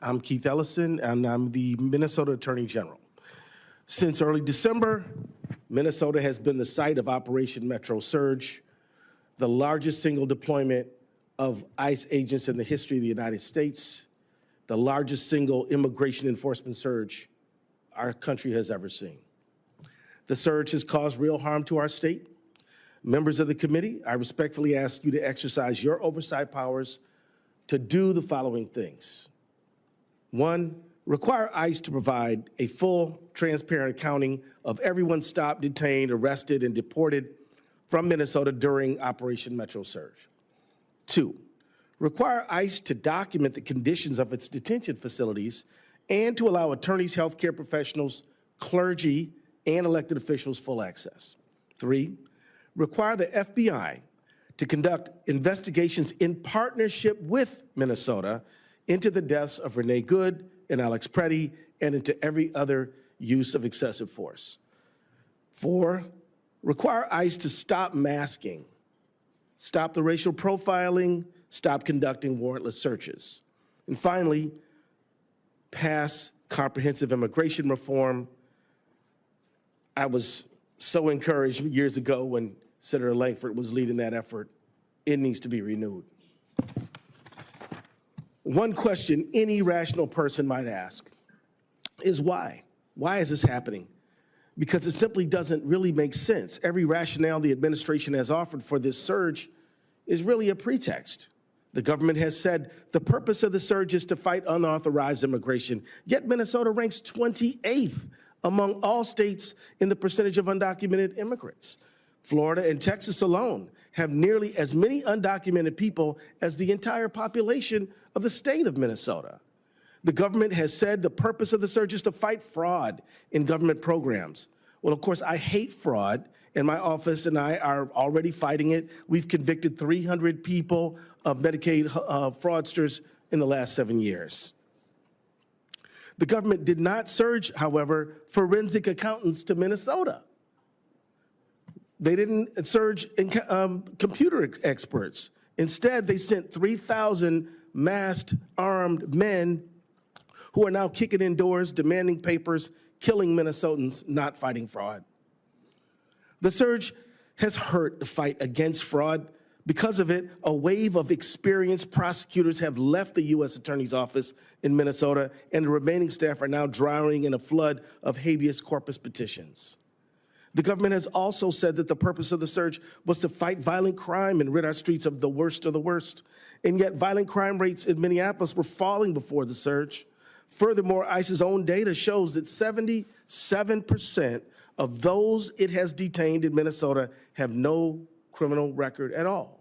I'm Keith Ellison, and I'm the Minnesota Attorney General. Since early December, Minnesota has been the site of Operation Metro Surge, the largest single deployment of ICE agents in the history of the United States, the largest single immigration enforcement surge our country has ever seen. The surge has caused real harm to our state. Members of the committee, I respectfully ask you to exercise your oversight powers to do the following things. 1, require ICE to provide a full, transparent accounting of everyone stopped, detained, arrested, and deported from Minnesota during Operation Metro Surge. 2, require ICE to document the conditions of its detention facilities and to allow attorneys, healthcare professionals, clergy, and elected officials full access. 3, require the FBI to conduct investigations in partnership with Minnesota into the deaths of Renee Good and Alex Preddy and into every other use of excessive force. 4, require ICE to stop masking, stop the racial profiling, stop conducting warrantless searches. And finally, pass comprehensive immigration reform. I was so encouraged years ago when Senator Lankford was leading that effort. It needs to be renewed. One question any rational person might ask is why? Why is this happening? Because it simply doesn't really make sense. Every rationale the administration has offered for this surge is really a pretext. The government has said the purpose of the surge is to fight unauthorized immigration, yet Minnesota ranks 28th among all states in the percentage of undocumented immigrants. Florida and Texas alone have nearly as many undocumented people as the entire population of the state of Minnesota. The government has said the purpose of the surge is to fight fraud in government programs. Well, of course, I hate fraud, and my office and I are already fighting it. We've convicted 300 people of Medicaid fraudsters in the last 7 years. The government did not surge, however, forensic accountants to Minnesota. They didn't surge computer experts. Instead, they sent 3,000 masked, armed men who are now kicking in doors, demanding papers, killing Minnesotans, not fighting fraud. The surge has hurt the fight against fraud. Because of it, a wave of experienced prosecutors have left the U.S. Attorney's Office in Minnesota, and the remaining staff are now drowning in a flood of habeas corpus petitions. The government has also said that the purpose of the surge was to fight violent crime and rid our streets of the worst of the worst. And yet violent crime rates in Minneapolis were falling before the surge. Furthermore, ICE's own data shows that 77% of those it has detained in Minnesota have no criminal record at all.